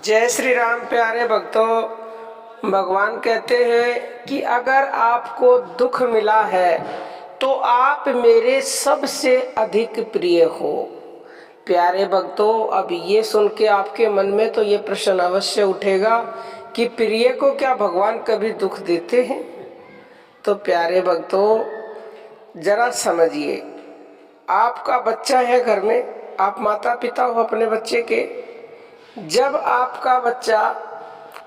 जय श्री राम प्यारे भक्तों। भगवान कहते हैं कि अगर आपको दुख मिला है तो आप मेरे सबसे अधिक प्रिय हो। प्यारे भक्तों, अब ये सुन के आपके मन में तो ये प्रश्न अवश्य उठेगा कि प्रिय को क्या भगवान कभी दुख देते हैं? तो प्यारे भक्तों, जरा समझिए, आपका बच्चा है घर में, आप माता पिता हो अपने बच्चे के। जब आपका बच्चा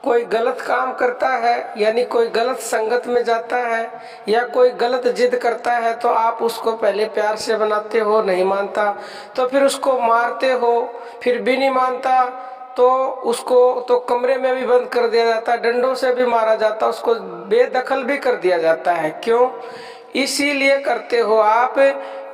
कोई गलत काम करता है, यानी कोई गलत संगत में जाता है या कोई गलत जिद करता है, तो आप उसको पहले प्यार से बनाते हो, नहीं मानता तो फिर उसको मारते हो, फिर भी नहीं मानता तो उसको तो कमरे में भी बंद कर दिया जाता है, डंडों से भी मारा जाता है, उसको बेदखल भी कर दिया जाता है। क्यों? इसीलिए करते हो आप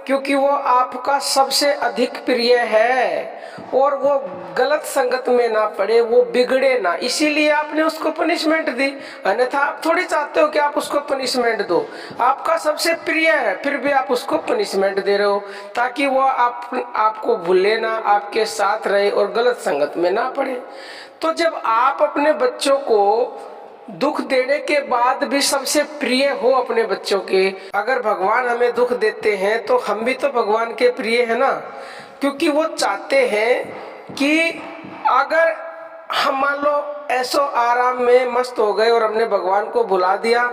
क्योंकि वो आपका सबसे अधिक प्रिय है और वो गलत संगत में ना पड़े, वो बिगड़े ना, इसीलिए आपने उसको पनिशमेंट दी। अन्यथा आप थोड़ी चाहते हो कि आप उसको पनिशमेंट दो। आपका सबसे प्रिय है फिर भी आप उसको पनिशमेंट दे रहे हो ताकि वो आपको भूले ना, आपके साथ रहे और गलत संगत में ना पड़े। तो जब आप अपने बच्चों को दुख देने के बाद भी सबसे प्रिय हो अपने बच्चों के, अगर भगवान हमें दुख देते हैं तो हम भी तो भगवान के प्रिय है ना, क्योंकि वो चाहते हैं कि अगर हम मान लो ऐसो आराम में मस्त हो गए और हमने भगवान को भुला दिया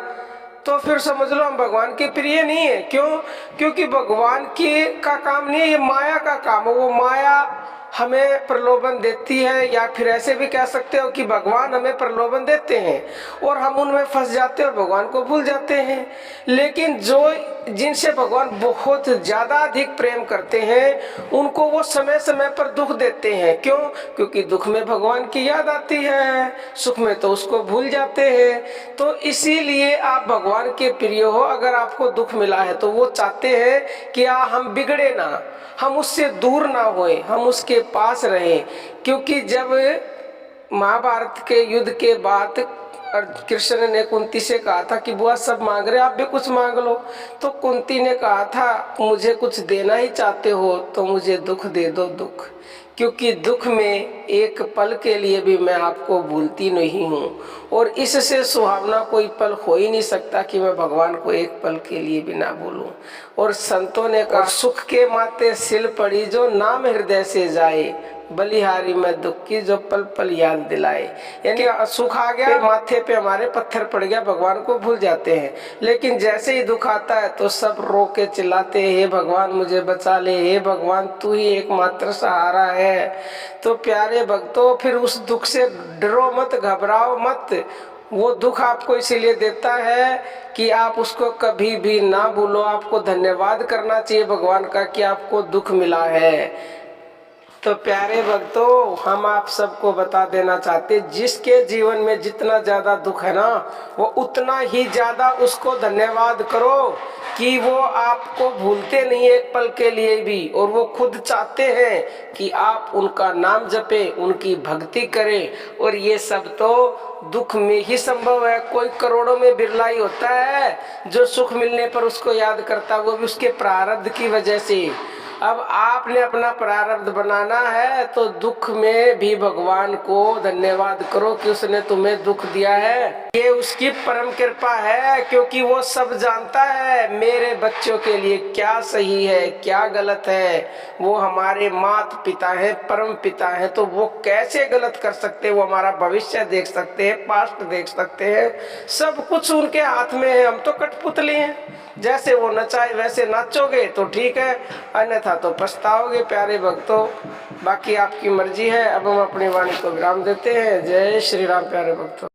तो फिर समझ लो हम भगवान के प्रिय नहीं है। क्यों? क्योंकि भगवान की का काम नहीं है, ये माया का काम है। वो माया हमें प्रलोभन देती है, या फिर ऐसे भी कह सकते हो कि भगवान हमें प्रलोभन देते हैं और हम उनमें फंस जाते हैं और भगवान को भूल जाते हैं। लेकिन जो जिनसे भगवान बहुत ज्यादा अधिक प्रेम करते हैं उनको वो समय समय पर दुख देते हैं। क्यों? क्योंकि दुख में भगवान की याद आती है, सुख में तो उसको भूल जाते हैं। तो इसीलिए आप भगवान के प्रिय हो। अगर आपको दुख मिला है तो वो चाहते हैं कि हम बिगड़े ना, हम उससे दूर ना होए, हम उसके पास रहें। क्योंकि जब महाभारत के युद्ध के बाद कृष्ण ने कुंती से कहा था कि बुआ सब मांग रहे, आप भी कुछ मांग लो, तो कुंती ने कहा था मुझे कुछ देना ही चाहते हो तो मुझे दुख दे दो, दुख, क्योंकि दुख में एक पल के लिए भी मैं आपको भूलती नहीं हूँ और इससे सुहावना कोई पल हो ही नहीं सकता कि मैं भगवान को एक पल के लिए भी ना भूलूं। और संतों ने कहा सुख के माते सिल पड़ी जो नाम हृदय से जाए, बलिहारी में दुख की जो पल पल याद दिलाए। यानी सुख आ गया माथे पे हमारे पत्थर पड़ गया, भगवान को भूल जाते हैं, लेकिन जैसे ही दुख आता है तो सब रो के चिल्लाते हे भगवान मुझे बचा ले, हे भगवान तू ही एकमात्र सहारा है। तो प्यारे भक्तों, फिर उस दुख से डरो मत, घबराओ मत। वो दुख आपको इसीलिए देता है कि आप उसको कभी भी ना भूलो। आपको धन्यवाद करना चाहिए भगवान का कि आपको दुख मिला है। तो प्यारे भक्तों, हम आप सबको बता देना चाहते, जिसके जीवन में जितना ज्यादा दुख है ना, वो उतना ही ज्यादा उसको धन्यवाद करो कि वो आपको भूलते नहीं एक पल के लिए भी, और वो खुद चाहते हैं कि आप उनका नाम जपे, उनकी भक्ति करें। और ये सब तो दुख में ही संभव है। कोई करोड़ों में बिरला ही होता है जो सुख मिलने पर उसको याद करता, वो भी उसके प्रारब्ध की वजह से। अब आपने अपना प्रारब्ध बनाना है तो दुख में भी भगवान को धन्यवाद करो कि उसने तुम्हें दुख दिया है। ये उसकी परम कृपा है, क्योंकि वो सब जानता है मेरे बच्चों के लिए क्या सही है क्या गलत है। वो हमारे माता पिता हैं, परम पिता हैं, तो वो कैसे गलत कर सकते हैं? वो हमारा भविष्य देख सकते हैं, पास्ट देख सकते हैं, सब कुछ उनके हाथ में है। हम तो कठपुतली हैं, जैसे वो नचाए वैसे नाचोगे तो ठीक है, अन्यथा तो पछताओगे। प्यारे भक्तों, बाकी आपकी मर्जी है। अब हम अपनी वाणी को विराम देते हैं। जय श्री राम प्यारे भक्तों।